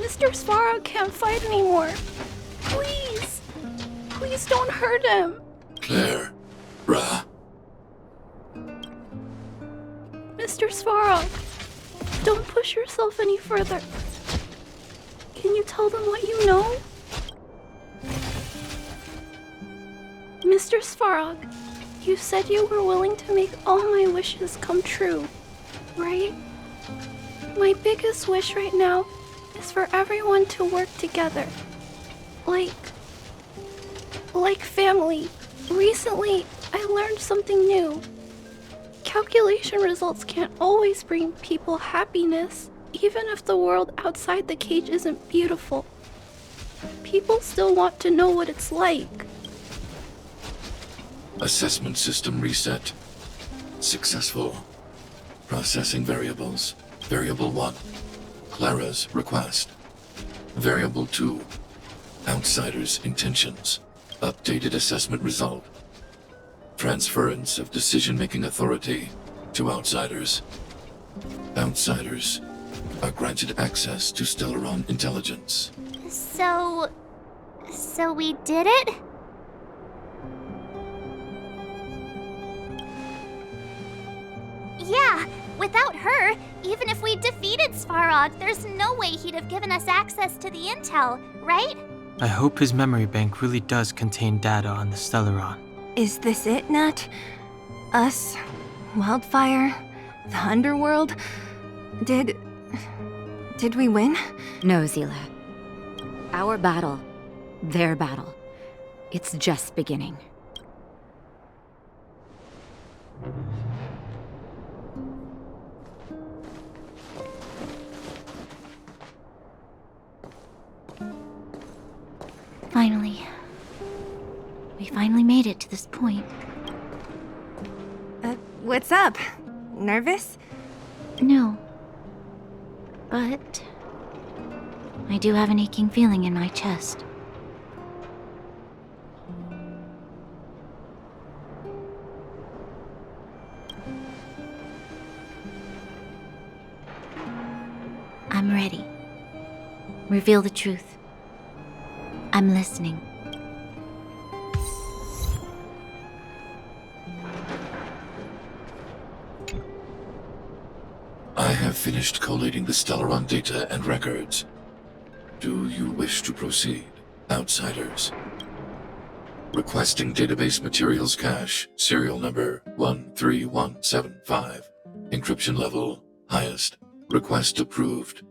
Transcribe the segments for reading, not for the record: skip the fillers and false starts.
Mr. Svarog can't fight anymore. Please. Please don't hurt him. Claire. Ra. Mr. Svarog, don't push yourself any further. Can you tell them what you know? Mr. Svarog, you said you were willing to make all my wishes come true, right? My biggest wish right now is for everyone to work together. Like family. Recently, I learned something new. Calculation results can't always bring people happiness, even if the world outside the cage isn't beautiful. People still want to know what it's like. Assessment system reset. Successful. Processing variables. Variable 1. Clara's request. Variable 2. Outsider's intentions. Updated assessment result. Transference of decision-making authority to outsiders. Outsiders are granted access to Stellaron intelligence. So we did it? Yeah, without her, even if we defeated Svarog, there's no way he'd have given us access to the intel, right? I hope his memory bank really does contain data on the Stellaron. Is this it, Nat? Us? Wildfire? The underworld? Did we win? No, Zila. Our battle, their battle, it's just beginning. Finally. We finally made it to this point. What's up? Nervous? No. But I do have an aching feeling in my chest. I'm ready. Reveal the truth. I'm listening. I have finished collating the Stellaron data and records. Do you wish to proceed, outsiders? Requesting database materials cache, serial number 13175. Encryption level, highest. Request approved.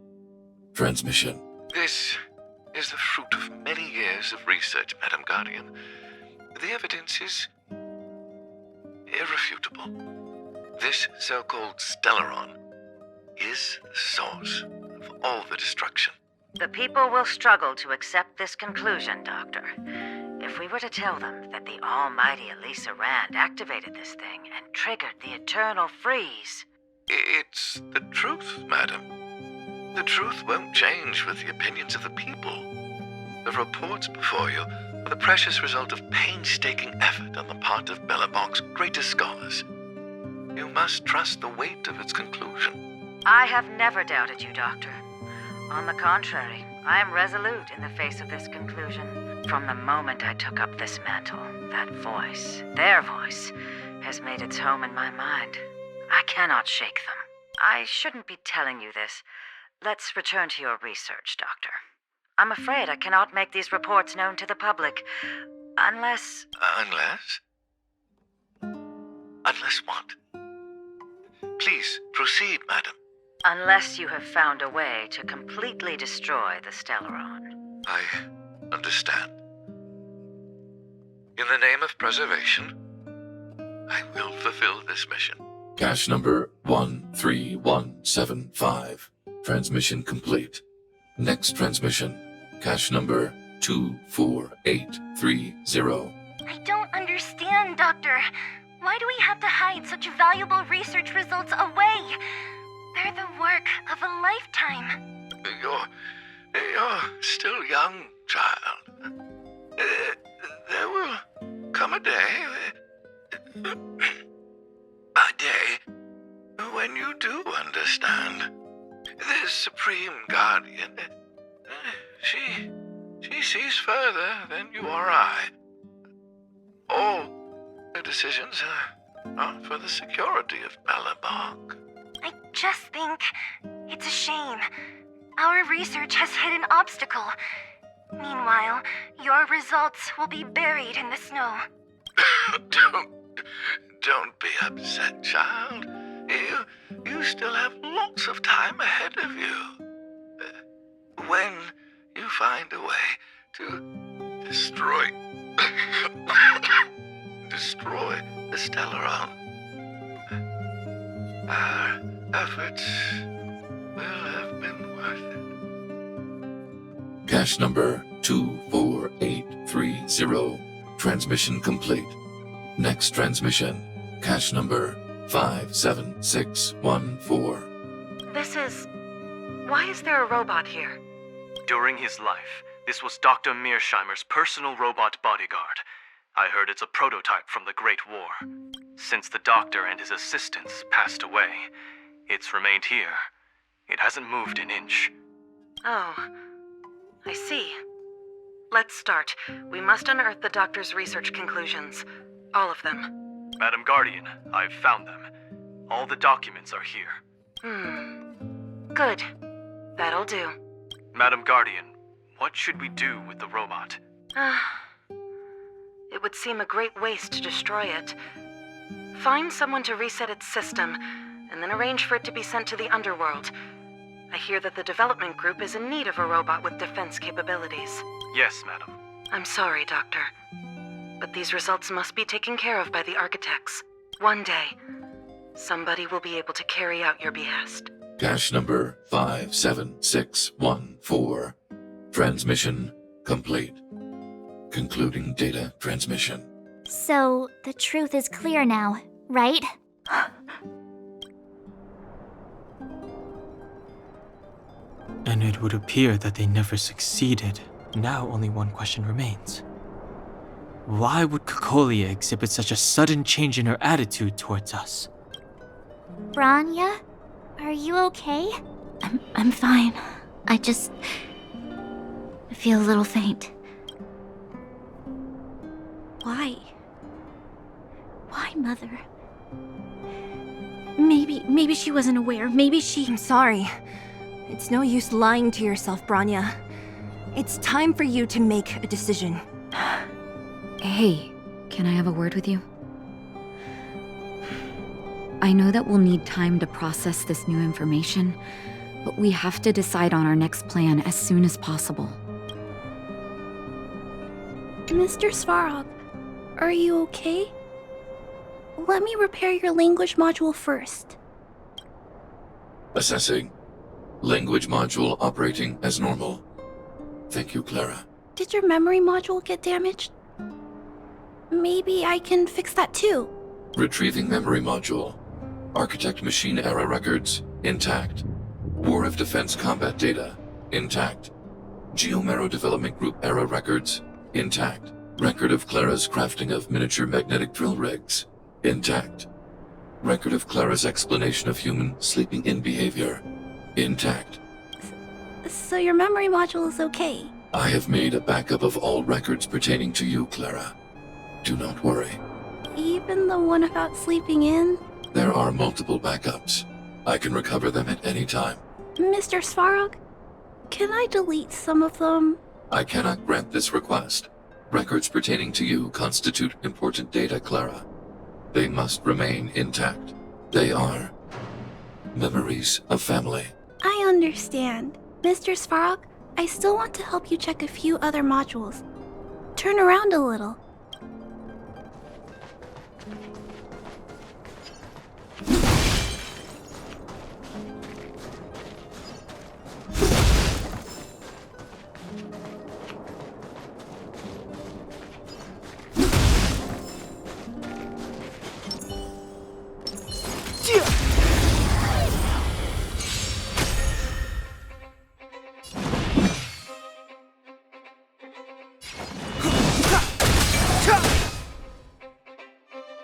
Transmission. This is the fruit of many years of research, Madam Guardian. The evidence is irrefutable. This so-called Stellaron is the source of all the destruction. The people will struggle to accept this conclusion, Doctor. If we were to tell them that the almighty Elisa Rand activated this thing and triggered the eternal freeze... It's the truth, madam. The truth won't change with the opinions of the people. The reports before you are the precious result of painstaking effort on the part of Belobog's greatest scholars. You must trust the weight of its conclusion. I have never doubted you, Doctor. On the contrary, I am resolute in the face of this conclusion. From the moment I took up this mantle, that voice, their voice, has made its home in my mind. I cannot shake them. I shouldn't be telling you this. Let's return to your research, Doctor. I'm afraid I cannot make these reports known to the public, unless... Unless? Unless what? Please, proceed, madam. Unless you have found a way to completely destroy the Stellaron. I understand. In the name of preservation, I will fulfill this mission. Cache number 13175. Transmission complete. Next transmission. Cache number 24830. I don't understand, Doctor. Why do we have to hide such valuable research results away? They're the work of a lifetime. You're still young, child. There will come a day, when you do understand. This Supreme Guardian She sees further than you or I. All her decisions are for the security of Belobog. I just think it's a shame. Our research has hit an obstacle. Meanwhile, your results will be buried in the snow. Don't be upset, child. You still have lots of time ahead of you. When you find a way to destroy the Stellaron, our efforts will have been worth it. Cache number 24830. Transmission complete. Next transmission. Cache number 57614. Why is there a robot here? During his life, this was Dr. Mearsheimer's personal robot bodyguard. I heard it's a prototype from the Great War. Since the doctor and his assistants passed away, it's remained here. It hasn't moved an inch. Oh, I see. Let's start. We must unearth the doctor's research conclusions. All of them. Madam Guardian, I've found them. All the documents are here. Good. That'll do. Madam Guardian, what should we do with the robot? It would seem a great waste to destroy it. Find someone to reset its system, and then arrange for it to be sent to the underworld. I hear that the development group is in need of a robot with defense capabilities. Yes, madam. I'm sorry, Doctor. But these results must be taken care of by the architects. One day, somebody will be able to carry out your behest. Cache number 57614. Transmission complete. Concluding data transmission. So, the truth is clear now, right? And it would appear that they never succeeded. Now only one question remains. Why would Cocolia exhibit such a sudden change in her attitude towards us? Branya? Are you okay? I'm fine. I feel a little faint. Why? Why, Mother? Maybe she wasn't aware. Maybe she... I'm sorry. It's no use lying to yourself, Branya. It's time for you to make a decision. Hey, can I have a word with you? I know that we'll need time to process this new information, but we have to decide on our next plan as soon as possible. Mr. Svarog, are you okay? Let me repair your language module first. Assessing. Language module operating as normal. Thank you, Clara. Did your memory module get damaged? Maybe I can fix that too. Retrieving memory module. Architect machine error records intact. War of Defense combat data intact. Geomero development group error records intact. Record of Clara's crafting of miniature magnetic drill rigs intact. Record of Clara's explanation of human sleeping in behavior intact. So your memory module is okay? I have made a backup of all records pertaining to you, Clara. Do not worry. Even the one about sleeping in? There are multiple backups. I can recover them at any time. Mr. Svarog, can I delete some of them? I cannot grant this request. Records pertaining to you constitute important data, Clara. They must remain intact. They are memories of family. I understand. Mr. Svarog, I still want to help you check a few other modules. Turn around a little.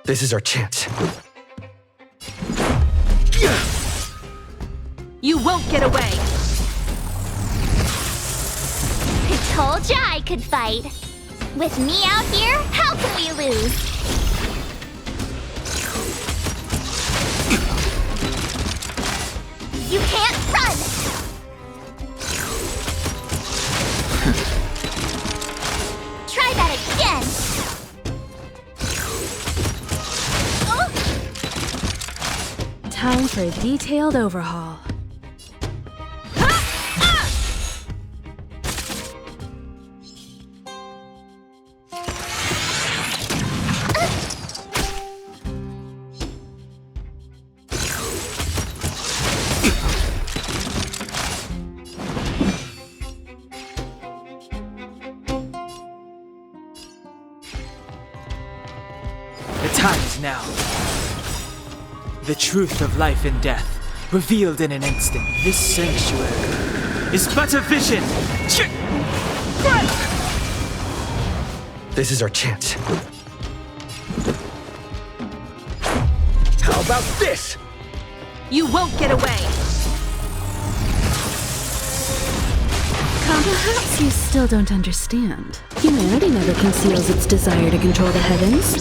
This is our chance. You won't get away! Jai could fight. With me out here, how can we lose? You can't run! Try that again! Time for a detailed overhaul. The time is now. The truth of life and death, revealed in an instant. This sanctuary is but a vision. This is our chance. How about this? You won't get away! Perhaps you still don't understand. Humanity never conceals its desire to control the heavens.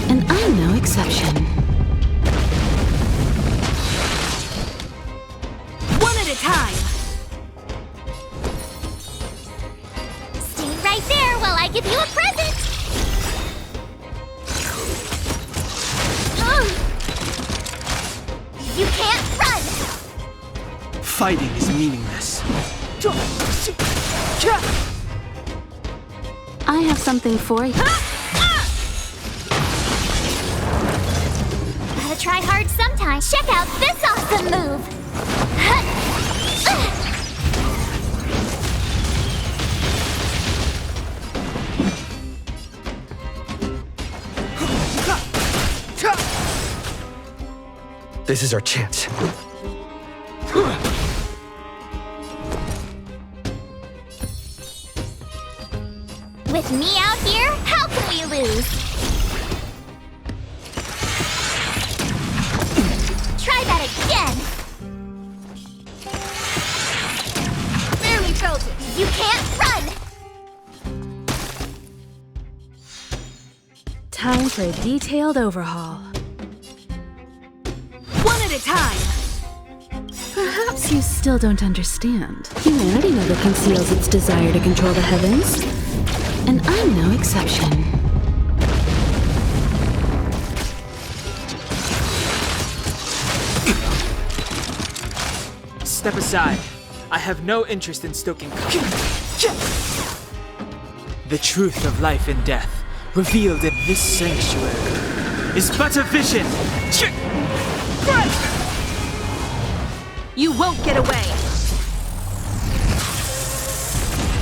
And I'm no exception. One at a time! Stay right there while I give you a present! You can't run! Fighting is meaningless. I have something for you. Gotta try hard sometimes. Check out this awesome move! This is our chance. With me out here, how can we lose? Try that again! Barely felt it! You can't run! Time for a detailed overhaul. One at a time! Perhaps you still don't understand. Humanity never conceals its desire to control the heavens. And I'm no exception. Step aside. I have no interest in stoking. The truth of life and death, revealed in this sanctuary, is but a vision. You won't get away!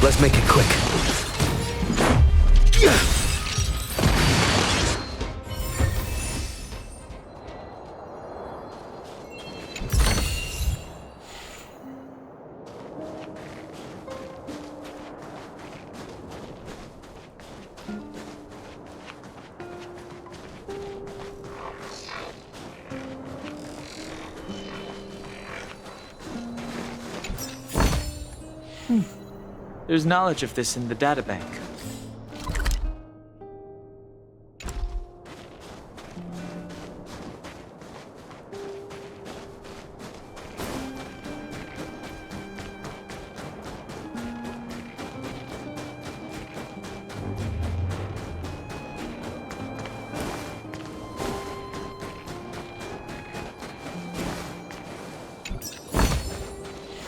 Let's make it quick. There's knowledge of this in the databank.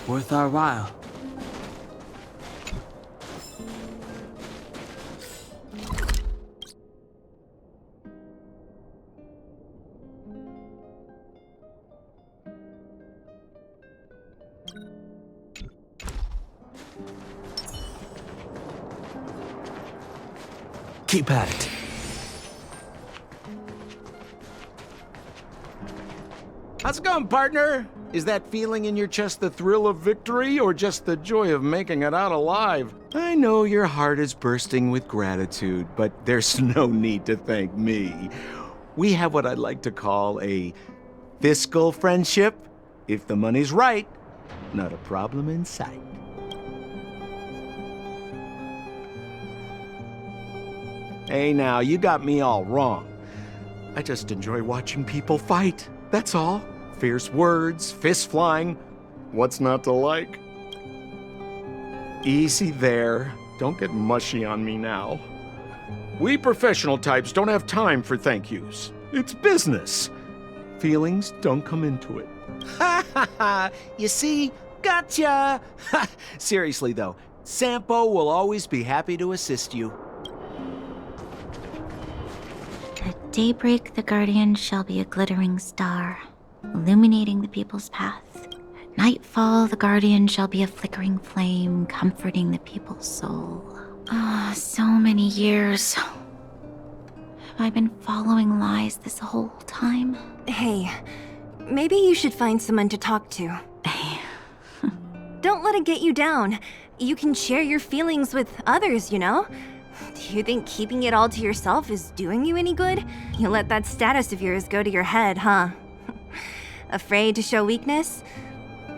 Worth our while. Keep at it. How's it going, partner? Is that feeling in your chest the thrill of victory or just the joy of making it out alive? I know your heart is bursting with gratitude, but there's no need to thank me. We have what I'd like to call a fiscal friendship. If the money's right, not a problem in sight. Hey now, you got me all wrong. I just enjoy watching people fight, that's all. Fierce words, fists flying. What's not to like? Easy there. Don't get mushy on me now. We professional types don't have time for thank yous. It's business. Feelings don't come into it. Ha ha ha! You see? Gotcha! Seriously though, Sampo will always be happy to assist you. At daybreak, the Guardian shall be a glittering star, illuminating the people's path. At nightfall, the Guardian shall be a flickering flame, comforting the people's soul. Ah, so many years. Have I been following lies this whole time? Hey, maybe you should find someone to talk to. Don't let it get you down. You can share your feelings with others, you know? Do you think keeping it all to yourself is doing you any good? You let that status of yours go to your head, huh? Afraid to show weakness?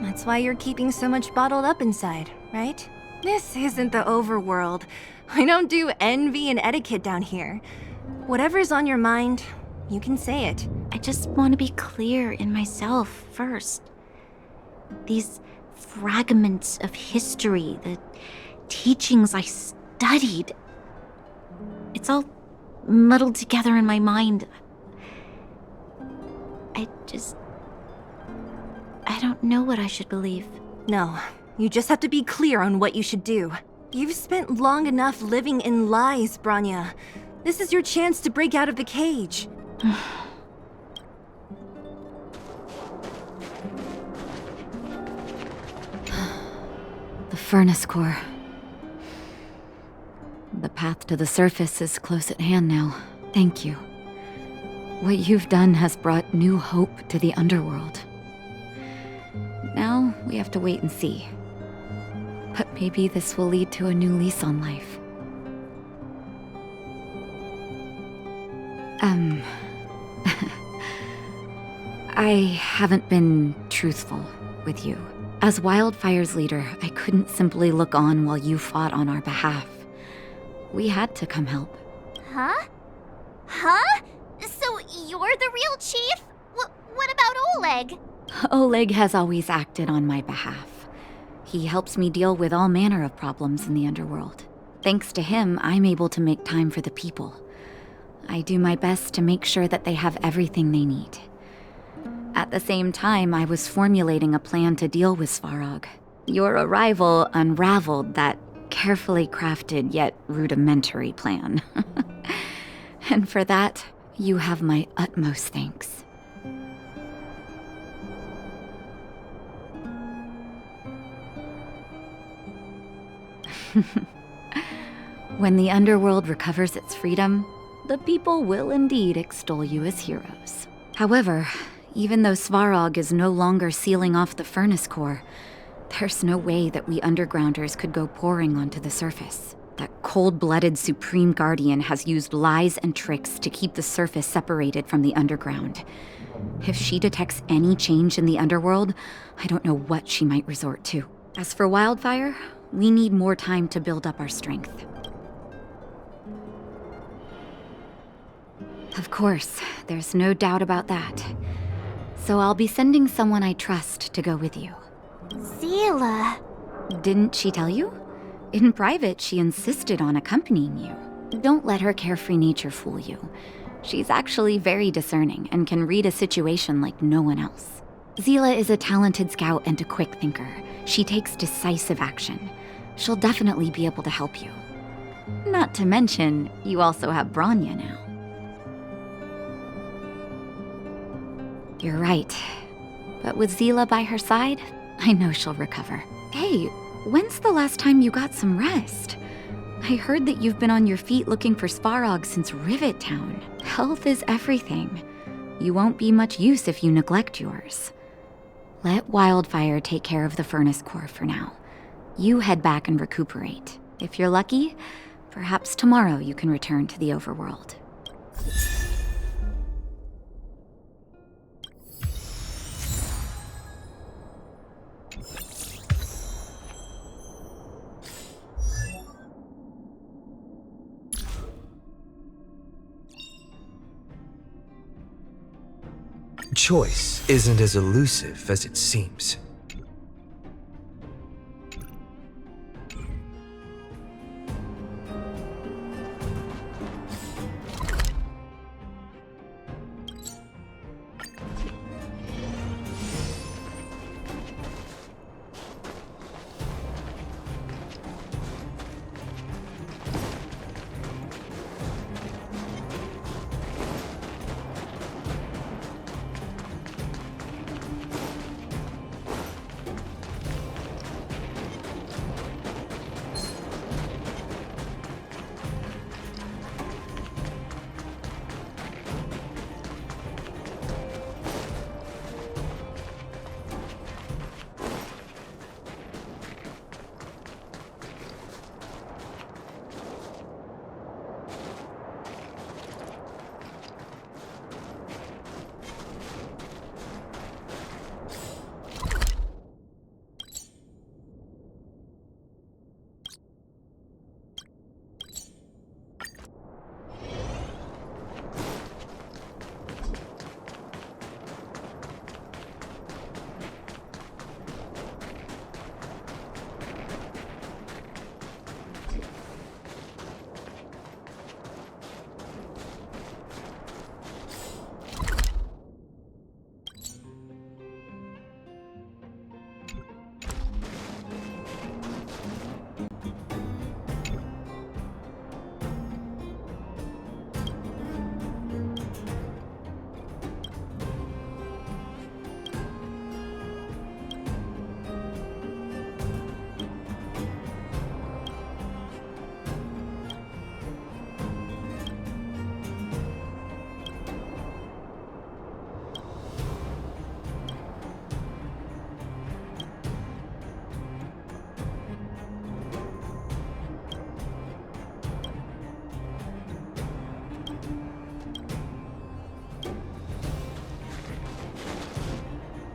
That's why you're keeping so much bottled up inside, right? This isn't the overworld. I don't do envy and etiquette down here. Whatever's on your mind, you can say it. I just want to be clear in myself first. These fragments of history, the teachings I studied, it's all muddled together in my mind. I don't know what I should believe. No, you just have to be clear on what you should do. You've spent long enough living in lies, Branya. This is your chance to break out of the cage. The furnace core. The path to the surface is close at hand now. Thank you. What you've done has brought new hope to the underworld. Now, we have to wait and see. But maybe this will lead to a new lease on life. I haven't been truthful with you. As Wildfire's leader, I couldn't simply look on while you fought on our behalf. We had to come help. Huh? Huh? So you're the real chief? What about Oleg? Oleg has always acted on my behalf. He helps me deal with all manner of problems in the underworld. Thanks to him, I'm able to make time for the people. I do my best to make sure that they have everything they need. At the same time, I was formulating a plan to deal with Svarog. Your arrival unraveled that carefully crafted yet rudimentary plan. And for that, you have my utmost thanks. When the underworld recovers its freedom, the people will indeed extol you as heroes. However, even though Svarog is no longer sealing off the furnace core, there's no way that we undergrounders could go pouring onto the surface. That cold-blooded Supreme Guardian has used lies and tricks to keep the surface separated from the underground. If she detects any change in the underworld, I don't know what she might resort to. As for Wildfire, we need more time to build up our strength. Of course, there's no doubt about that. So I'll be sending someone I trust to go with you. Zila. Didn't she tell you? In private, she insisted on accompanying you. Don't let her carefree nature fool you. She's actually very discerning and can read a situation like no one else. Zila is a talented scout and a quick thinker. She takes decisive action. She'll definitely be able to help you. Not to mention, you also have Branya now. You're right. But with Zila by her side, I know she'll recover. Hey, when's the last time you got some rest? I heard that you've been on your feet looking for Svarog since Rivet Town. Health is everything. You won't be much use if you neglect yours. Let Wildfire take care of the furnace core for now. You head back and recuperate. If you're lucky, perhaps tomorrow you can return to the overworld. Choice isn't as elusive as it seems.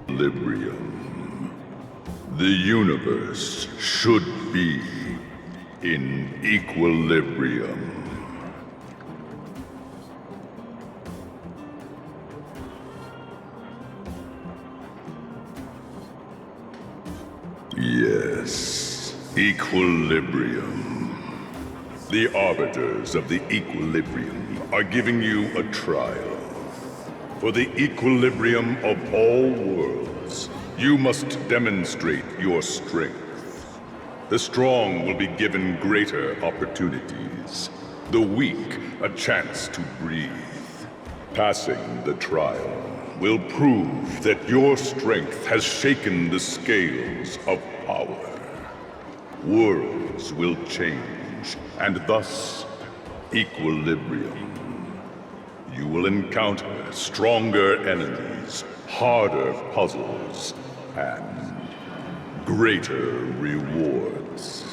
Equilibrium. The universe should be in equilibrium. Yes, equilibrium. The arbiters of the equilibrium are giving you a trial. For the equilibrium of all worlds, you must demonstrate your strength. The strong will be given greater opportunities. The weak a chance to breathe. Passing the trial will prove that your strength has shaken the scales of power. Worlds will change, and thus equilibrium. You will encounter stronger enemies, harder puzzles, and greater rewards.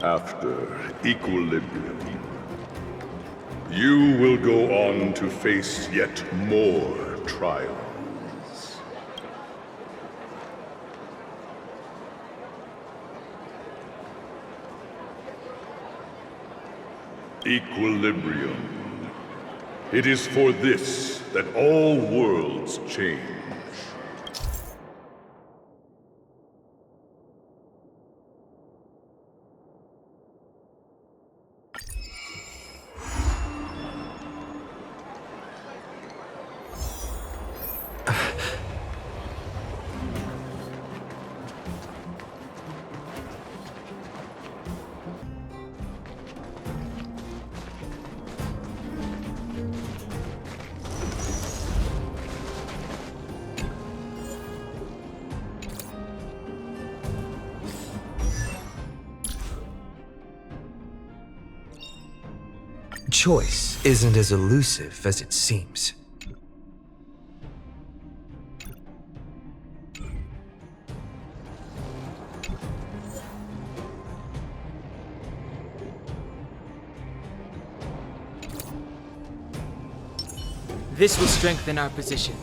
After equilibrium, you will go on to face yet more trials. Equilibrium. It is for this that all worlds change. Choice isn't as elusive as it seems. This will strengthen our position.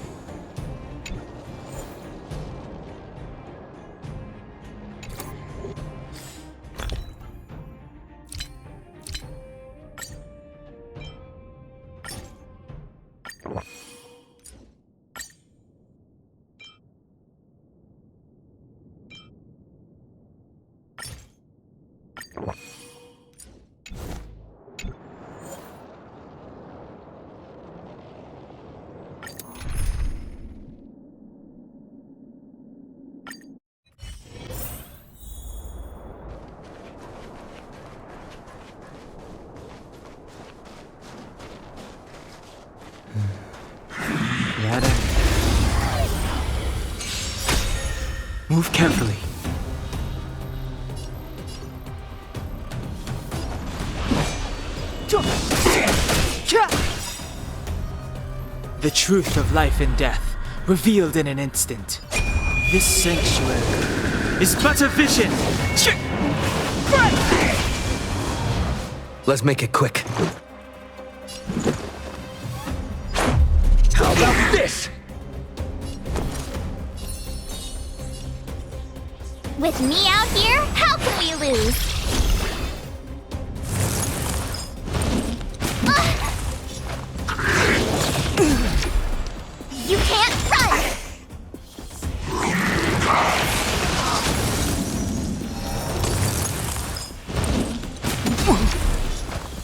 Ladder. Move carefully. The truth of life and death, revealed in an instant. This sanctuary is but a vision! Let's make it quick. How about this? With me out here, how can we lose? You can't run!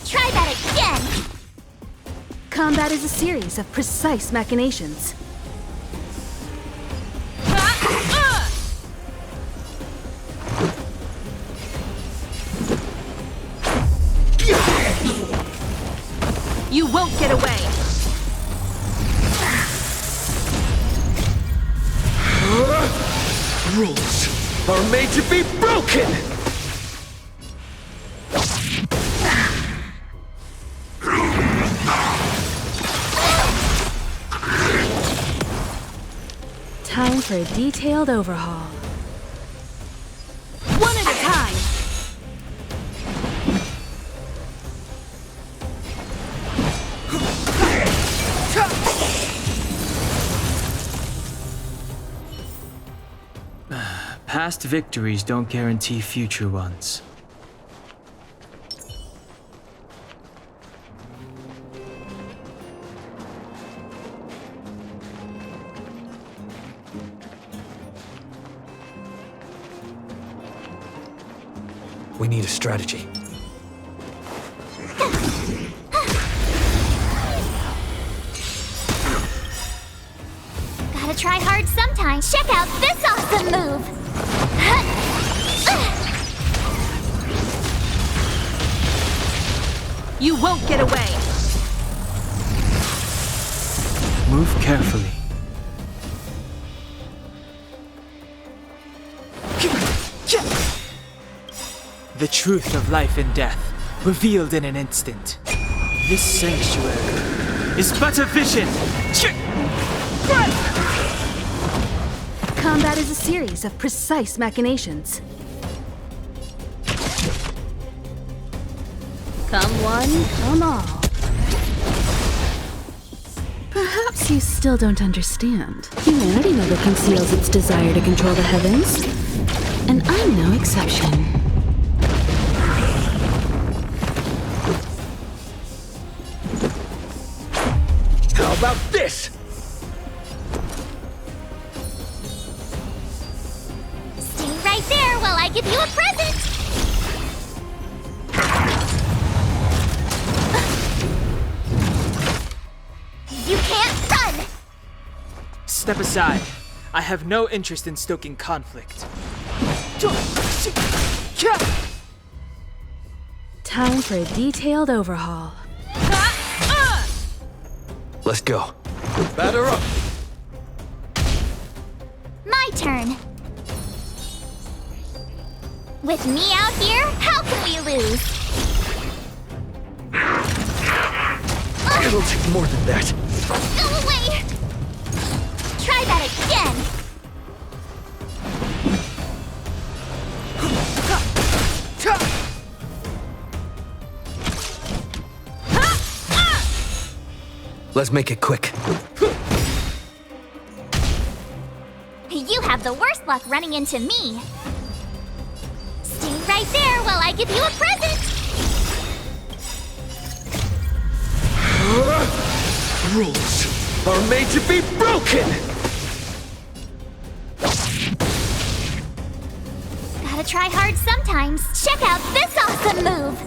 Try that again! Combat is a series of precise machinations. You won't get away! Rules are made to be broken! Time for a detailed overhaul. One at a time! Past victories don't guarantee future ones. We need a strategy. Gotta try hard sometimes. Check out this awesome move! You won't get away! Move carefully. The truth of life and death, revealed in an instant. This sanctuary is but a vision! Combat is a series of precise machinations. Come one, come all. Perhaps you still don't understand. Humanity never conceals its desire to control the heavens. And I'm no exception. How about this? Stay right there while I give you a present! You can't run! Step aside. I have no interest in stoking conflict. Time for a detailed overhaul. Let's go. Batter up! My turn. With me out here, how can we lose? It'll take more than that. Go away! Try that again! Let's make it quick. You have the worst luck running into me. Stay right there while I give you a present! Rules are made to be broken! Gotta try hard sometimes. Check out this awesome move!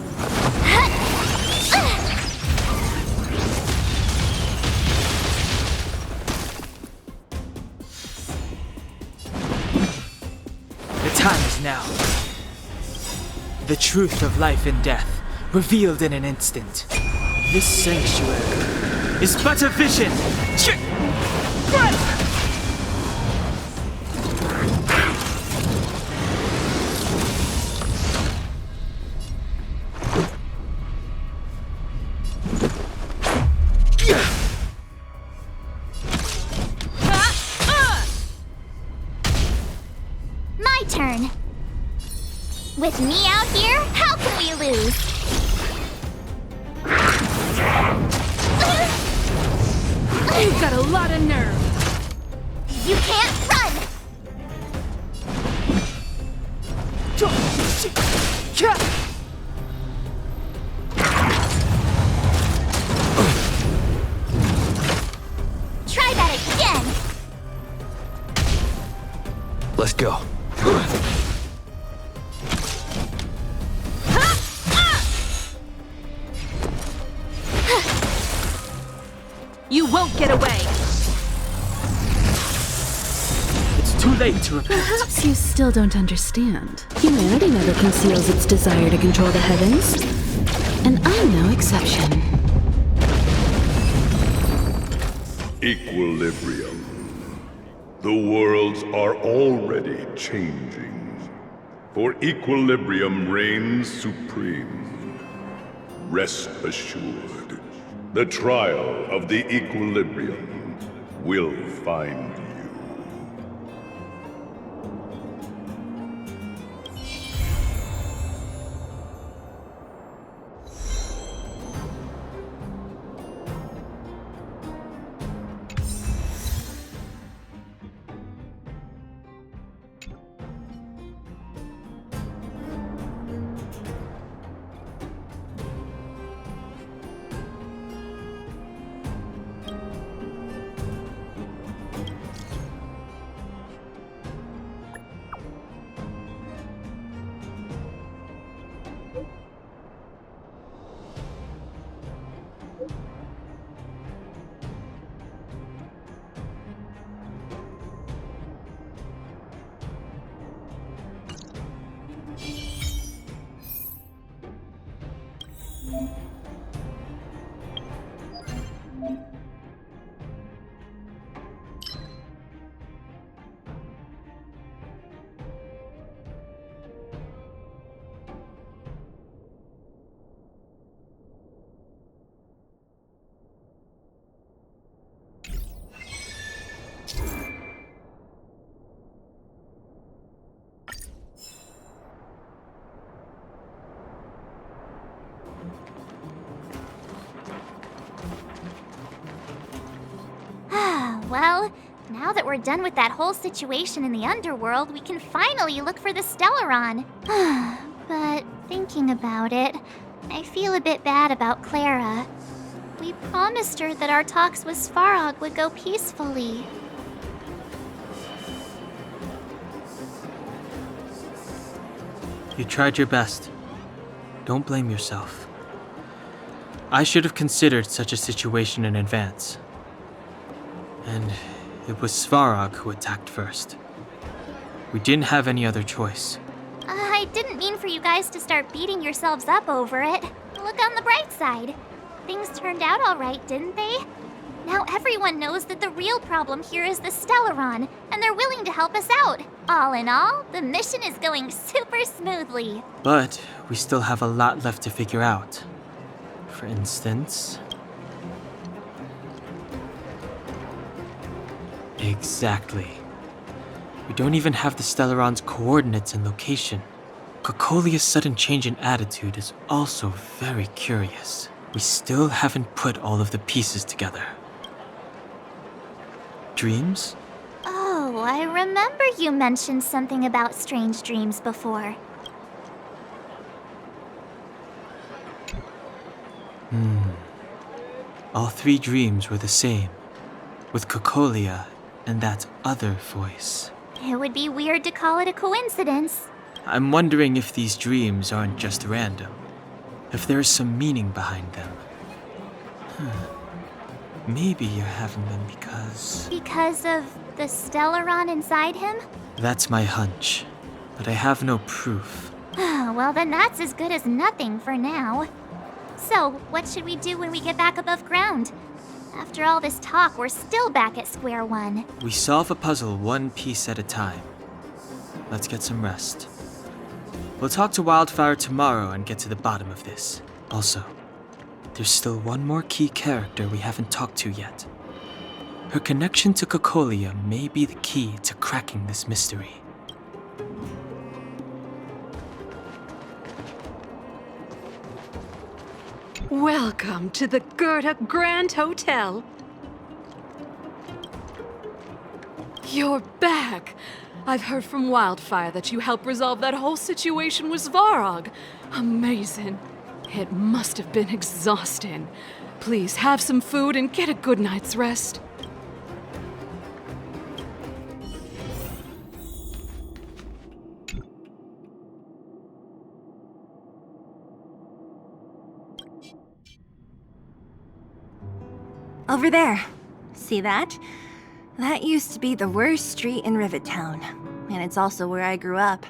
The time is now. The truth of life and death, revealed in an instant. This sanctuary is but a vision. My turn. With me out here, how can we lose? You've got a lot of nerve. You can't run! Try that again! Let's go. You won't get away. It's too late to repent. Perhaps you still don't understand. Humanity never conceals its desire to control the heavens. And I'm no exception. Equilibrium. The worlds are already changing. For equilibrium reigns supreme. Rest assured, the trial of the equilibrium will find you. Well, now that we're done with that whole situation in the underworld, we can finally look for the Stellaron. But thinking about it, I feel a bit bad about Clara. We promised her that our talks with Svarog would go peacefully. You tried your best. Don't blame yourself. I should have considered such a situation in advance. And it was Svarog who attacked first. We didn't have any other choice. I didn't mean for you guys to start beating yourselves up over it. Look on the bright side. Things turned out all right, didn't they? Now everyone knows that the real problem here is the Stellaron, and they're willing to help us out. All in all, the mission is going super smoothly. But we still have a lot left to figure out. For instance... Exactly. We don't even have the Stellaron's coordinates and location. Cocolia's sudden change in attitude is also very curious. We still haven't put all of the pieces together. Dreams? Oh, I remember you mentioned something about strange dreams before. All three dreams were the same, with Cocolia and that other voice. It would be weird to call it a coincidence. I'm wondering if these dreams aren't just random. If there is some meaning behind them. Maybe you're having them because... Because of the Stellaron inside him? That's my hunch, but I have no proof. Well, then that's as good as nothing for now. So, what should we do when we get back above ground? After all this talk, we're still back at square one. We solve a puzzle one piece at a time. Let's get some rest. We'll talk to Wildfire tomorrow and get to the bottom of this. Also, there's still one more key character we haven't talked to yet. Her connection to Cocolia may be the key to cracking this mystery. Welcome to the Gerda Grand Hotel. You're back. I've heard from Wildfire that you helped resolve that whole situation with Svarog. Amazing. It must have been exhausting. Please have some food and get a good night's rest. Over there. See that? That used to be the worst street in Rivet Town, and it's also where I grew up.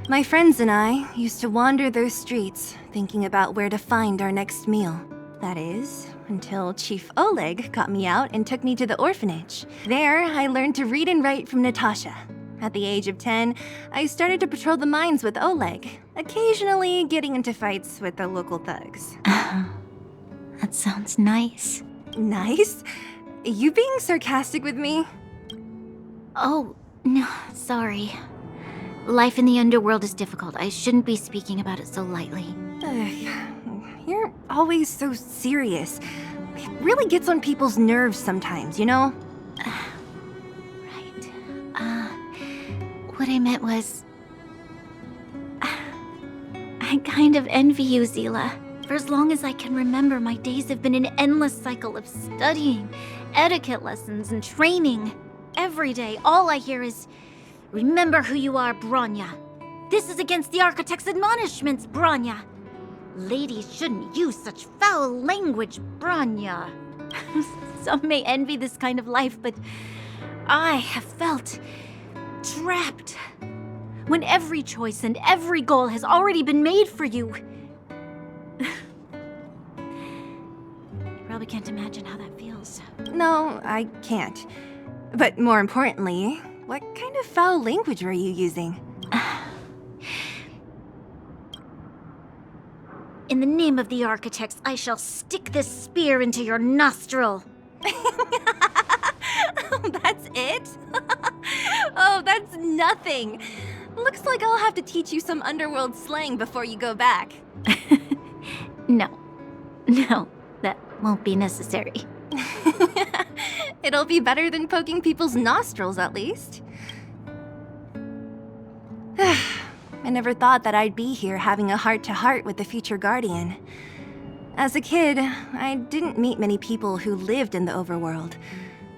My friends and I used to wander those streets, thinking about where to find our next meal. That is, until Chief Oleg got me out and took me to the orphanage. There, I learned to read and write from Natasha. At the age of 10, I started to patrol the mines with Oleg, occasionally getting into fights with the local thugs. That sounds nice. Nice? You being sarcastic with me? Oh, no, sorry. Life in the underworld is difficult. I shouldn't be speaking about it so lightly. You're always so serious. It really gets on people's nerves sometimes, you know? Right. What I meant was... I kind of envy you, Zila. For as long as I can remember, my days have been an endless cycle of studying, etiquette lessons, and training. Every day, all I hear is, "Remember who you are, Bronya. This is against the Architect's admonishments, Bronya. Ladies shouldn't use such foul language, Bronya." Some may envy this kind of life, but I have felt trapped. When every choice and every goal has already been made for you. You probably can't imagine how that feels. No, I can't. But more importantly, what kind of foul language were you using? In the name of the Architects, I shall stick this spear into your nostril. That's it? Oh, that's nothing. Looks like I'll have to teach you some underworld slang before you go back. No, that won't be necessary. It'll be better than poking people's nostrils, at least. I never thought that I'd be here having a heart-to-heart with the future Guardian. As a kid, I didn't meet many people who lived in the overworld.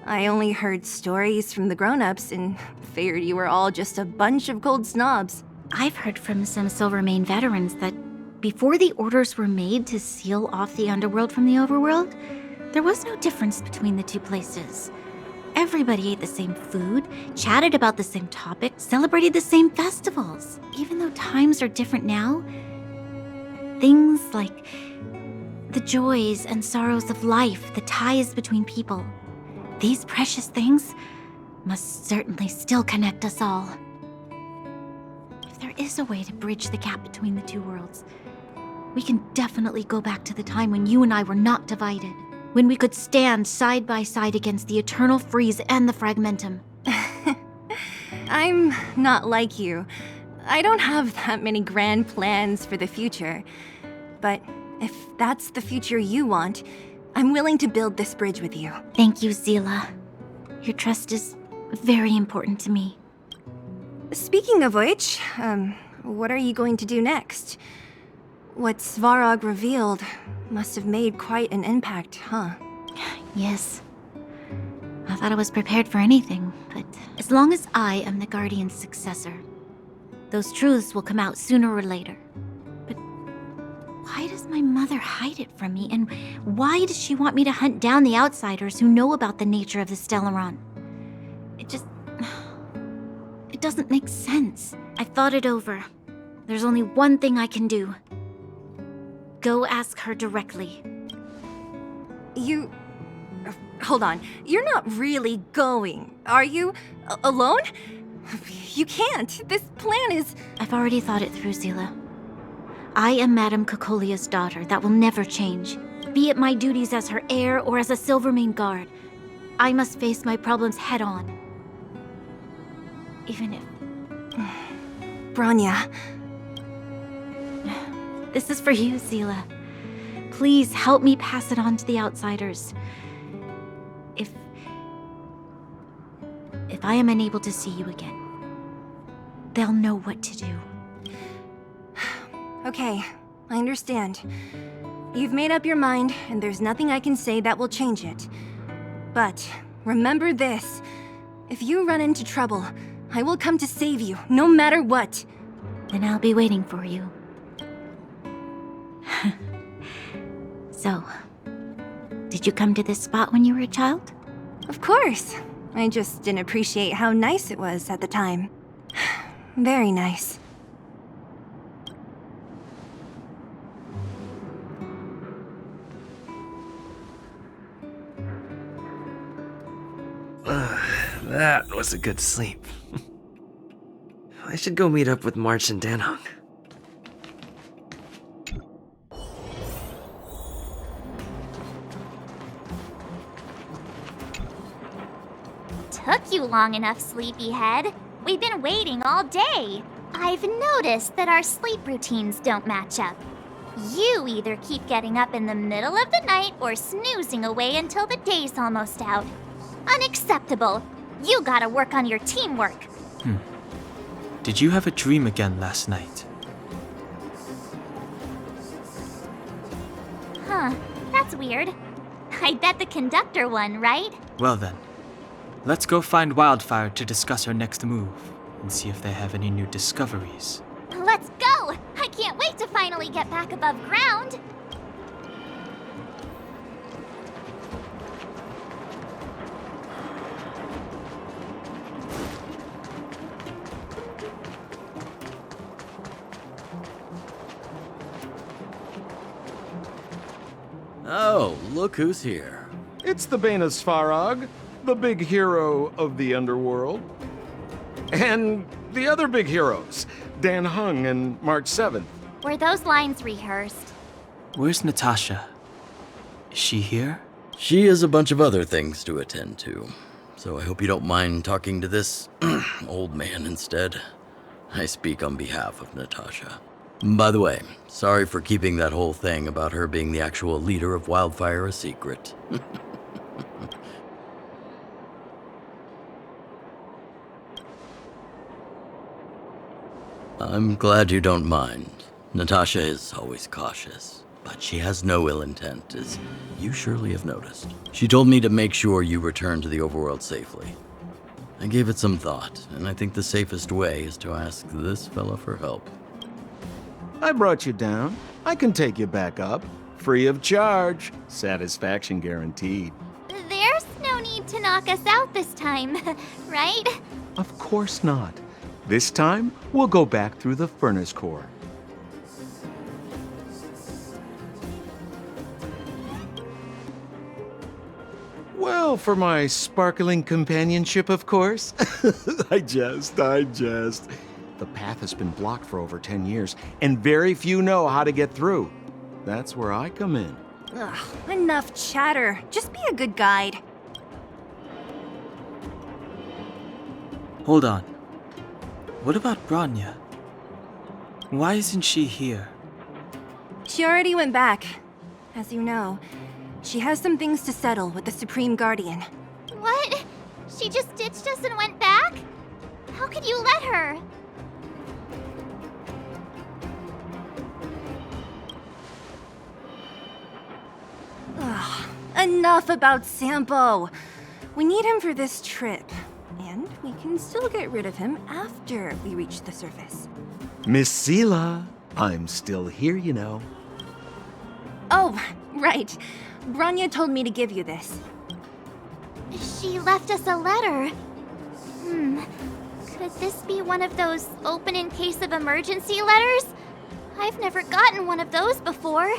I only heard stories from the grown-ups and figured you were all just a bunch of cold snobs. I've heard from some Silvermane veterans that before the orders were made to seal off the underworld from the overworld, there was no difference between the two places. Everybody ate the same food, chatted about the same topics, celebrated the same festivals. Even though times are different now, things like the joys and sorrows of life, the ties between people, these precious things must certainly still connect us all. If there is a way to bridge the gap between the two worlds, we can definitely go back to the time when you and I were not divided. When we could stand side by side against the Eternal Freeze and the Fragmentum. I'm not like you. I don't have that many grand plans for the future. But if that's the future you want, I'm willing to build this bridge with you. Thank you, Zila. Your trust is very important to me. Speaking of which, what are you going to do next? What Svarog revealed must have made quite an impact, huh? Yes. I thought I was prepared for anything, but as long as I am the Guardian's successor, Those truths will come out sooner or later. But why does my mother hide it from me? And why does she want me to hunt down the outsiders who know about the nature of the Stellaron? It doesn't make sense. I've thought it over. There's only one thing I can do. Go ask her directly. Hold on. You're not really going, are you? Alone? You can't. This plan is... I've already thought it through, Zila. I am Madame Cocolia's daughter. That will never change. Be it my duties as her heir or as a Silvermane guard. I must face my problems head on. Even if... Bronya. This is for you, Zila. Please help me pass it on to the outsiders. If I am unable to see you again, they'll know what to do. Okay, I understand. You've made up your mind, and there's nothing I can say that will change it. But remember this. If you run into trouble, I will come to save you, no matter what. Then I'll be waiting for you. So, did you come to this spot when you were a child? Of course. I just didn't appreciate how nice it was at the time. Very nice. That was a good sleep. I should go meet up with March and Danhong. Took you long enough, sleepyhead. We've been waiting all day. I've noticed that our sleep routines don't match up. You either keep getting up in the middle of the night or snoozing away until the day's almost out. Unacceptable. You gotta work on your teamwork. Did you have a dream again last night? Huh, that's weird. I bet the conductor won, right? Well then, let's go find Wildfire to discuss our next move and see if they have any new discoveries. Let's go! I can't wait to finally get back above ground! Oh, look who's here. It's the Bane of Svarog, the big hero of the underworld. And the other big heroes, Danhong and March 7th. Were those lines rehearsed? Where's Natasha? Is she here? She has a bunch of other things to attend to, so I hope you don't mind talking to this old man instead. I speak on behalf of Natasha. By the way, sorry for keeping that whole thing about her being the actual leader of Wildfire a secret. I'm glad you don't mind. Natasha is always cautious, but she has no ill intent, as you surely have noticed. She told me to make sure you return to the overworld safely. I gave it some thought, and I think the safest way is to ask this fella for help. I brought you down. I can take you back up. Free of charge. Satisfaction guaranteed. There's no need to knock us out this time, right? Of course not. This time, we'll go back through the furnace core. Well, for my sparkling companionship, of course. I jest. The path has been blocked for over 10 years, and very few know how to get through. That's where I come in. Ugh, enough chatter. Just be a good guide. Hold on. What about Bronya? Why isn't she here? She already went back. As you know, she has some things to settle with the Supreme Guardian. What? She just ditched us and went back? How could you let her? Ugh, enough about Sampo. We need him for this trip. And we can can still get rid of him after we reach the surface. Miss Sela, I'm still here, you know. Oh, right. Branya told me to give you this. She left us a letter. Could this be one of those open in case of emergency letters? I've never gotten one of those before.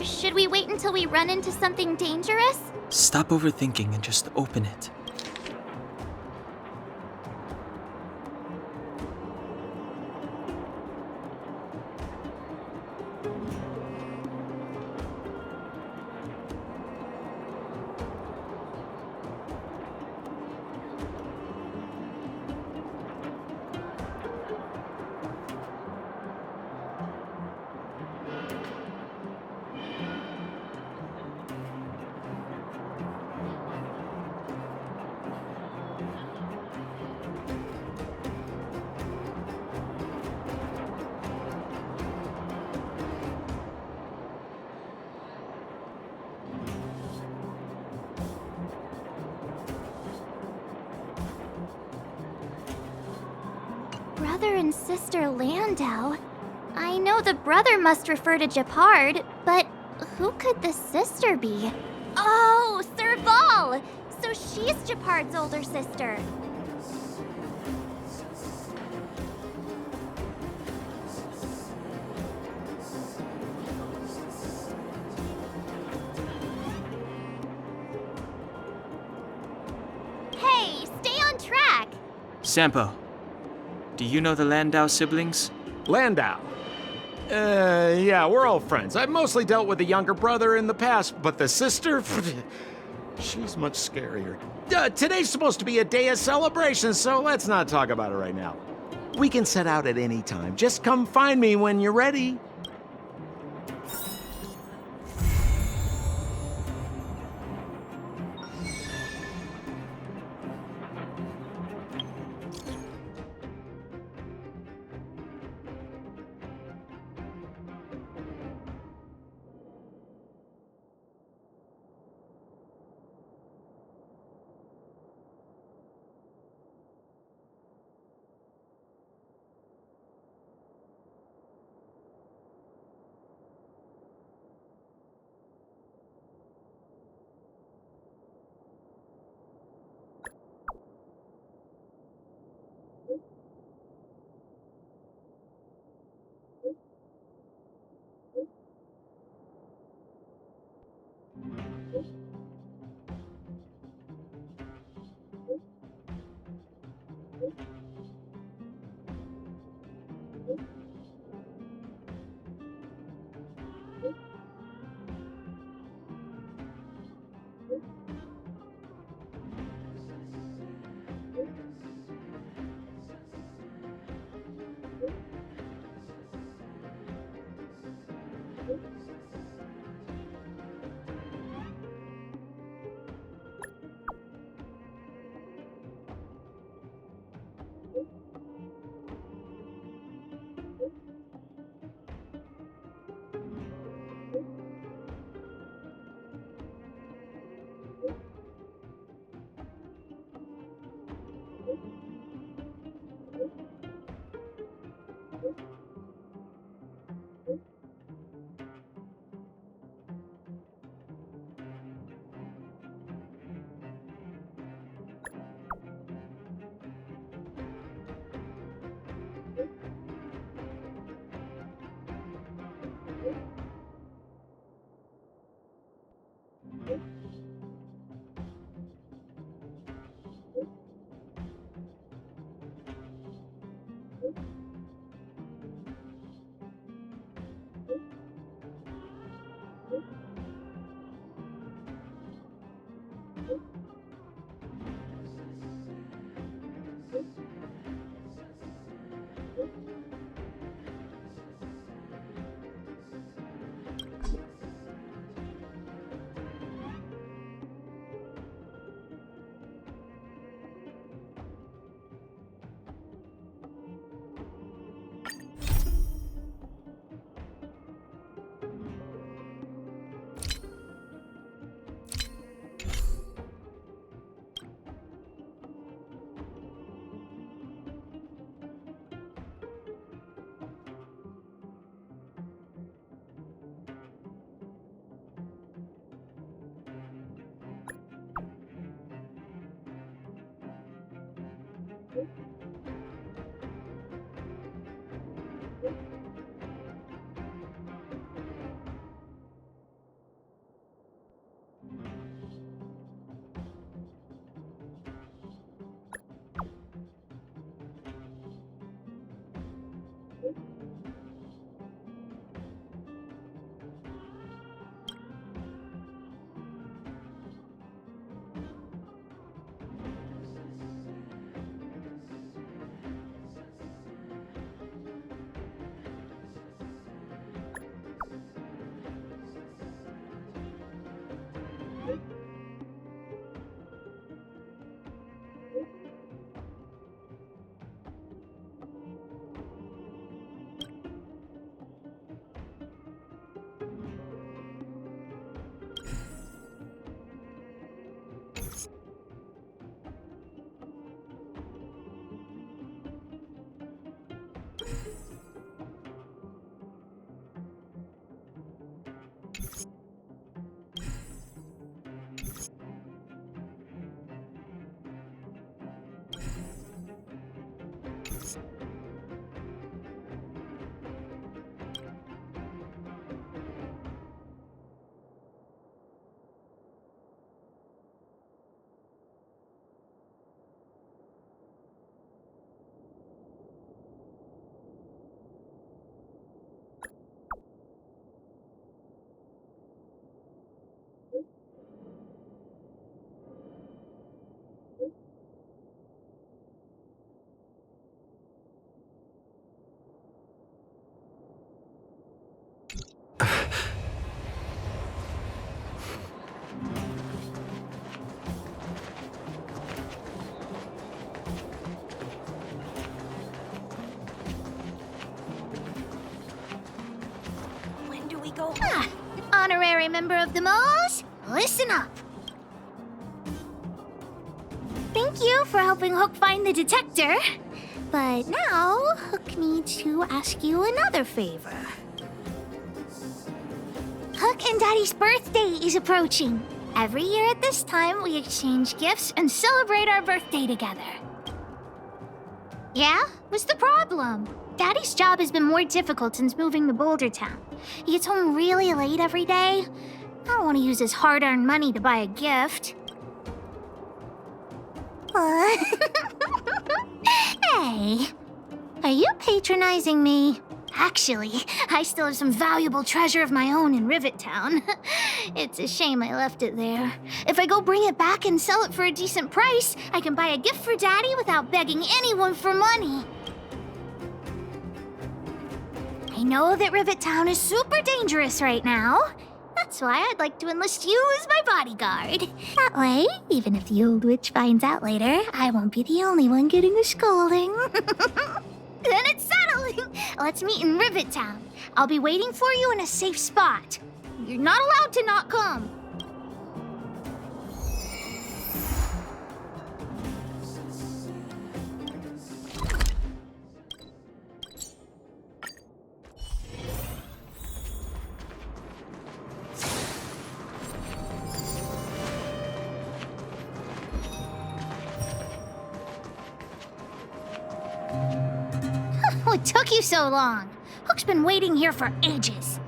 Should we wait until we run into something dangerous? Stop overthinking and just open it. Brother and sister Landau? I know the brother must refer to Japard, but who could the sister be? Oh, Serval! So she's Japard's older sister. Hey, stay on track! Sampo, do you know the Landau siblings? Landau? Yeah, we're all friends. I've mostly dealt with the younger brother in the past, but the sister? She's much scarier. Today's supposed to be a day of celebration, so let's not talk about it right now. We can set out at any time. Just come find me when you're ready. When do we go? Honorary member of the Moles, listen up. Thank you for helping Hook find the detector. But now, Hook needs to ask you another favor. Hook and Daddy's birthday is approaching. Every year at this time, we exchange gifts and celebrate our birthday together. Yeah? What's the problem? Daddy's job has been more difficult since moving to Boulder Town. He gets home really late every day. I don't want to use his hard-earned money to buy a gift. Hey, are you patronizing me? Actually, I still have some valuable treasure of my own in Rivet Town. It's a shame I left it there. If I go bring it back and sell it for a decent price, I can buy a gift for Daddy without begging anyone for money. I know that Rivet Town is super dangerous right now. That's why I'd like to enlist you as my bodyguard. That way, even if the old witch finds out later, I won't be the only one getting a scolding. Then it's settling. Let's meet in Rivet Town. I'll be waiting for you in a safe spot. You're not allowed to not come. What took you so long? Hook's been waiting here for ages.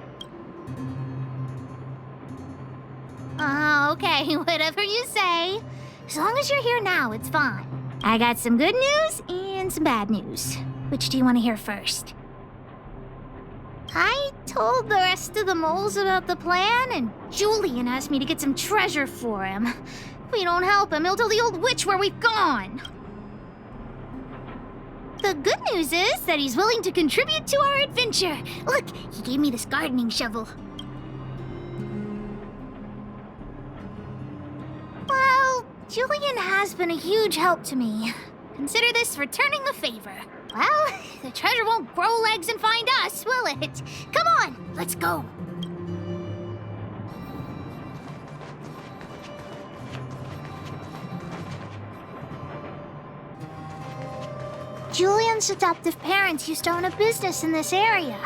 Okay, whatever you say. As long as you're here now, it's fine. I got some good news and some bad news. Which do you want to hear first? I told the rest of the moles about the plan, and Julian asked me to get some treasure for him. If we don't help him, he'll tell the old witch where we've gone. The good news is that he's willing to contribute to our adventure. Look, he gave me this gardening shovel. Well, Julian has been a huge help to me. Consider this returning the favor. Well, the treasure won't grow legs and find us, will it? Come on, let's go. Julian's adoptive parents used to own a business in this area.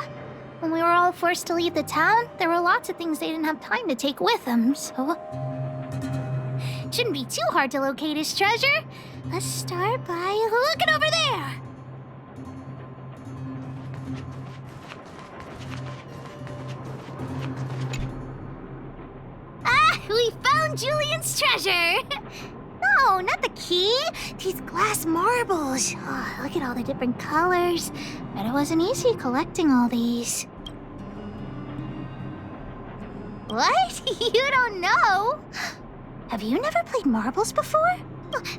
When we were all forced to leave the town, there were lots of things they didn't have time to take with them, so... Shouldn't be too hard to locate his treasure. Let's start by looking over there. Ah, we found Julian's treasure. No, not the key. These glass marbles. Oh, look at all the different colors. Bet it wasn't easy collecting all these. What? You don't know? Have you never played marbles before?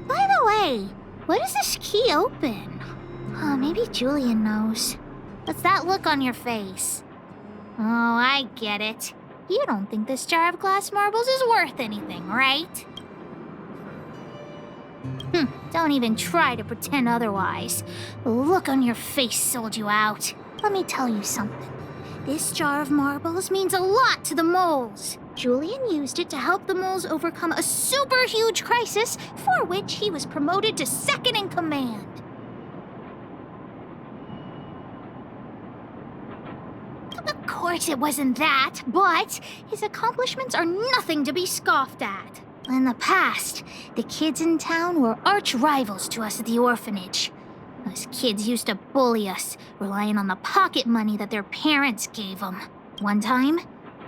By the way, what does this key open? Oh, maybe Julian knows. What's that look on your face? Oh, I get it. You don't think this jar of glass marbles is worth anything, right? Don't even try to pretend otherwise. The look on your face sold you out. Let me tell you something. This jar of marbles means a lot to the moles. Julian used it to help the moles overcome a super huge crisis for which he was promoted to second in command. Of course it wasn't that, but his accomplishments are nothing to be scoffed at. In the past, the kids in town were arch rivals to us at the orphanage. Those kids used to bully us, relying on the pocket money that their parents gave them. One time,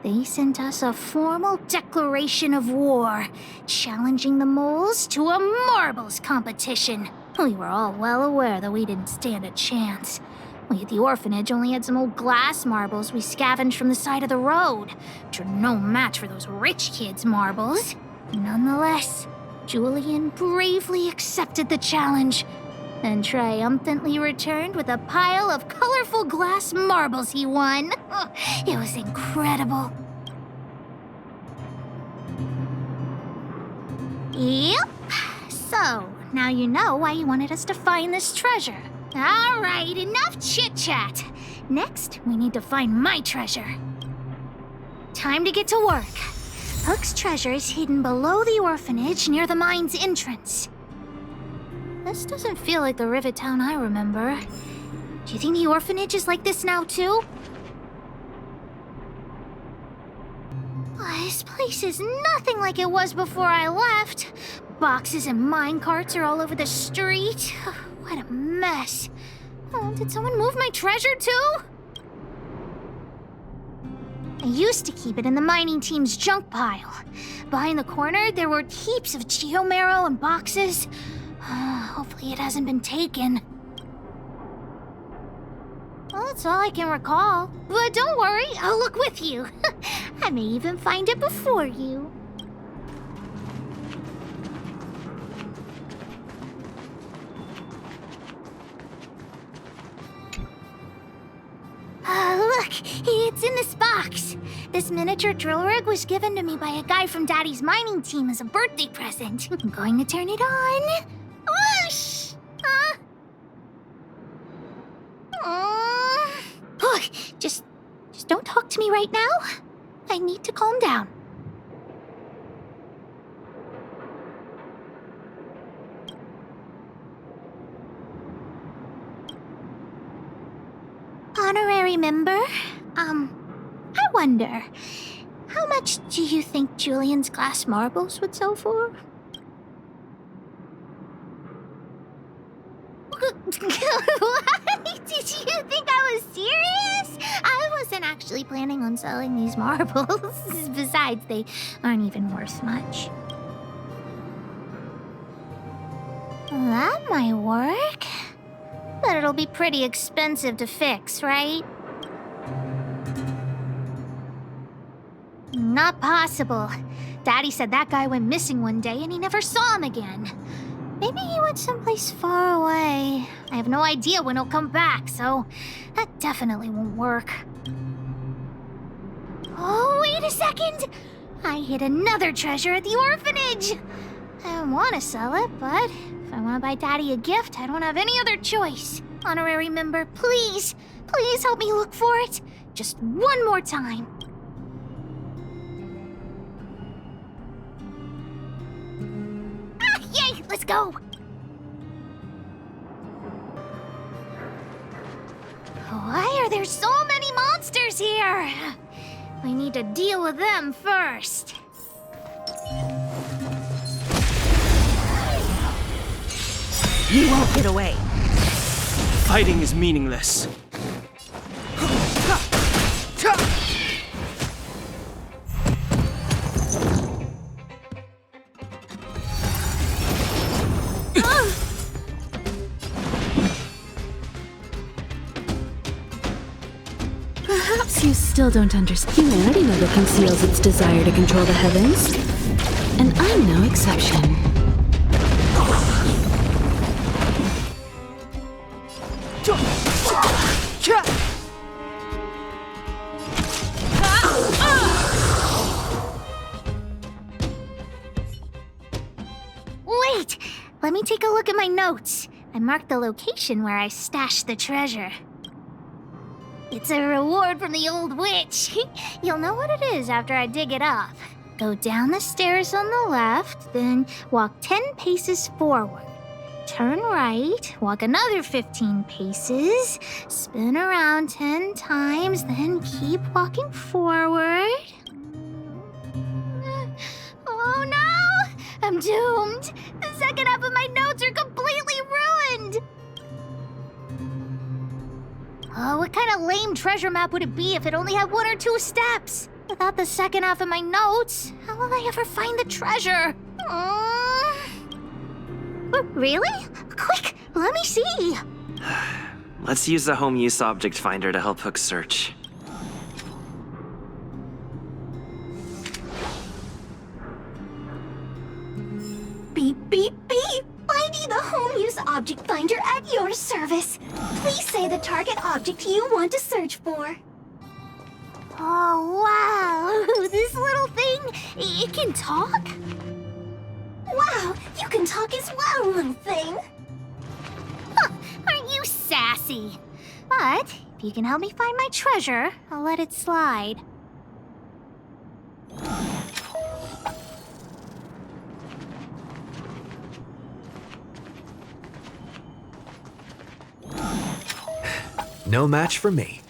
they sent us a formal declaration of war, challenging the moles to a marbles competition. We were all well aware that we didn't stand a chance. We at the orphanage only had some old glass marbles we scavenged from the side of the road, which are no match for those rich kids' marbles. Nonetheless, Julian bravely accepted the challenge and triumphantly returned with a pile of colorful glass marbles he won. It was incredible. Yep. So, now you know why you wanted us to find this treasure. All right, enough chit-chat. Next, we need to find my treasure. Time to get to work. Hook's treasure is hidden below the orphanage near the mine's entrance. This doesn't feel like the Rivet Town I remember. Do you think the orphanage is like this now, too? This place is nothing like it was before I left. Boxes and minecarts are all over the street. What a mess. Oh, did someone move my treasure, too? I used to keep it in the mining team's junk pile. Behind the corner, there were heaps of geomarrow and boxes. Hopefully it hasn't been taken. Well, that's all I can recall. But don't worry, I'll look with you. I may even find it before you. Look, it's in this box. This miniature drill rig was given to me by a guy from Daddy's mining team as a birthday present. I'm going to turn it on. Whoosh! Look, just don't talk to me right now. I need to calm down. Honorary member, I wonder, how much do you think Julian's glass marbles would sell for? What? Did you think I was serious? I wasn't actually planning on selling these marbles. Besides, they aren't even worth much. That might work. But it'll be pretty expensive to fix, right? Not possible. Daddy said that guy went missing one day and he never saw him again. Maybe he went someplace far away. I have no idea when he'll come back, so that definitely won't work. Oh, wait a second! I hid another treasure at the orphanage! I don't want to sell it, but if I want to buy Daddy a gift, I don't have any other choice. Honorary member, please, please help me look for it. Just one more time. Yay! Let's go! Why are there so many monsters here? We need to deal with them first. You won't get away. Fighting is meaningless. Perhaps you still don't understand. Humanity never conceals its desire to control the heavens. And I'm no exception. Wait! Let me take a look at my notes. I marked the location where I stashed the treasure. It's a reward from the old witch. You'll know what it is after I dig it up. Go down the stairs on the left, then walk 10 paces forward. Turn right, walk another 15 paces, spin around 10 times, then keep walking forward. Oh no! I'm doomed! The second half of my notes are completely ruined! Oh, what kind of lame treasure map would it be if it only had 1 or 2 steps? Without the second half of my notes, how will I ever find the treasure? Really? Quick, let me see! Let's use the home use object finder to help Hook search. Beep, beep, beep! Finding the home use object finder at your service. Please say the target object you want to search for. Oh, wow! This little thing, it can talk? Wow, you can talk as well, little thing. Huh, aren't you sassy? But if you can help me find my treasure, I'll let it slide. No match for me.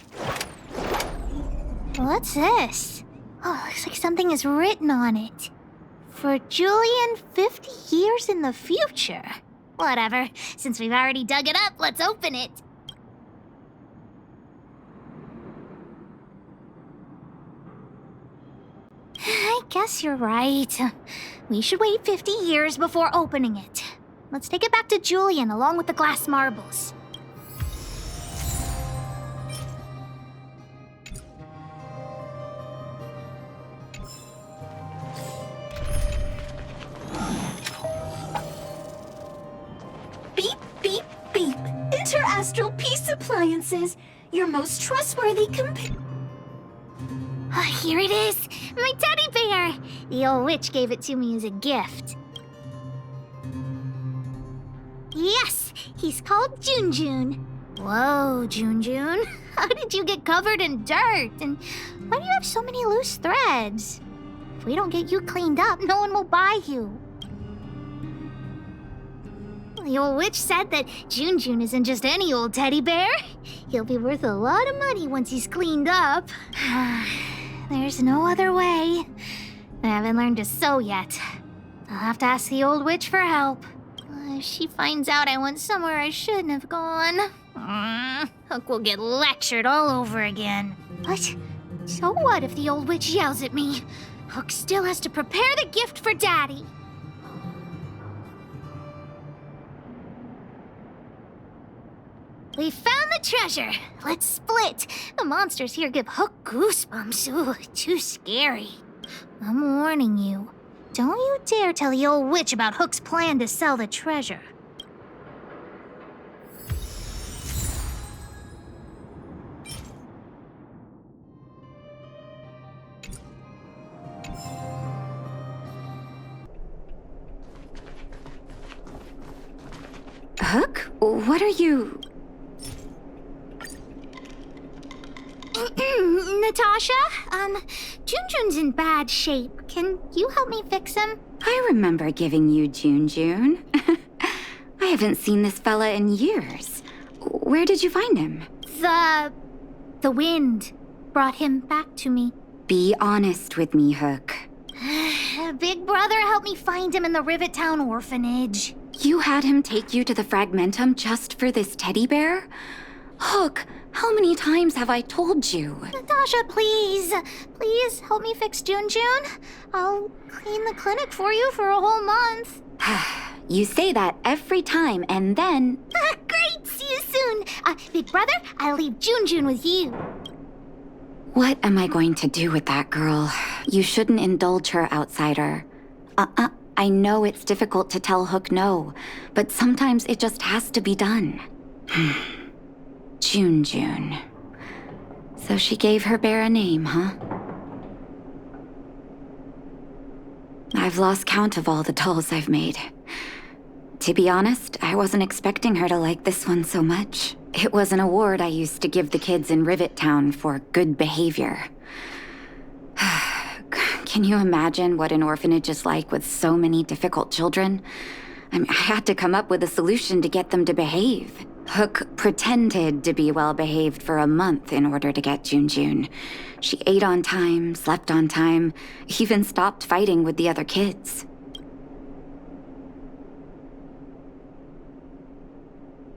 What's this? Oh, looks like something is written on it. For Julian, 50 years in the future. Whatever. Since we've already dug it up, let's open it. I guess you're right. We should wait 50 years before opening it. Let's take it back to Julian along with the glass marbles. Beep, beep, beep. Interastral Peace Appliances. Your most trustworthy Here it is! My teddy bear! The old witch gave it to me as a gift. Yes! He's called Junjun. Whoa, Junjun. How did you get covered in dirt? And why do you have so many loose threads? If we don't get you cleaned up, no one will buy you. The old witch said that Junjun isn't just any old teddy bear. He'll be worth a lot of money once he's cleaned up. There's no other way. I haven't learned to sew yet. I'll have to ask the old witch for help. If she finds out I went somewhere I shouldn't have gone, Hook will get lectured all over again. But so what if the old witch yells at me? Hook still has to prepare the gift for Daddy. We found the treasure. Let's split. The monsters here give Hook goosebumps. Ooh, too scary. I'm warning you. Don't you dare tell the old witch about Hook's plan to sell the treasure. Hook? What are you... Natasha? Junjun's in bad shape. Can you help me fix him? I remember giving you Junjun. I haven't seen this fella in years. Where did you find him? The wind brought him back to me. Be honest with me, Hook. Big Brother helped me find him in the Rivet Town orphanage. You had him take you to the Fragmentum just for this teddy bear? Hook, how many times have I told you? Natasha, please. Please help me fix June. I'll clean the clinic for you for a whole month. You say that every time, and then... Great, see you soon. Big brother, I'll leave June with you. What am I going to do with that girl? You shouldn't indulge her, outsider. I know it's difficult to tell Hook no, but sometimes it just has to be done. June. So she gave her bear a name, huh? I've lost count of all the dolls I've made. To be honest, I wasn't expecting her to like this one so much. It was an award I used to give the kids in Rivet Town for good behavior. Can you imagine what an orphanage is like with so many difficult children? I had to come up with a solution to get them to behave. Hook pretended to be well behaved for a month in order to get June. She ate on time, slept on time, even stopped fighting with the other kids.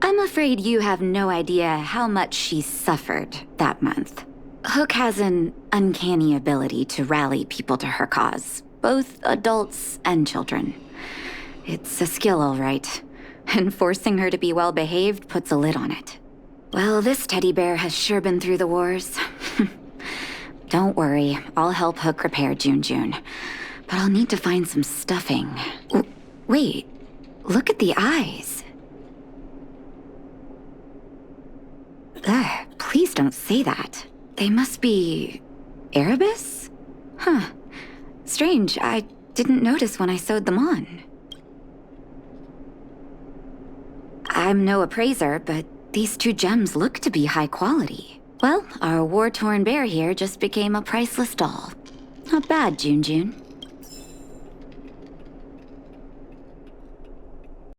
I'm afraid you have no idea how much she suffered that month. Hook has an uncanny ability to rally people to her cause, both adults and children. It's a skill, all right, and forcing her to be well-behaved puts a lid on it. Well, this teddy bear has sure been through the wars. Don't worry, I'll help Hook repair June, but I'll need to find some stuffing. Wait, look at the eyes. Ugh, please don't say that. They must be... Erebus? Huh. Strange, I didn't notice when I sewed them on. I'm no appraiser, but these two gems look to be high quality. Well, our war-torn bear here just became a priceless doll. Not bad, June.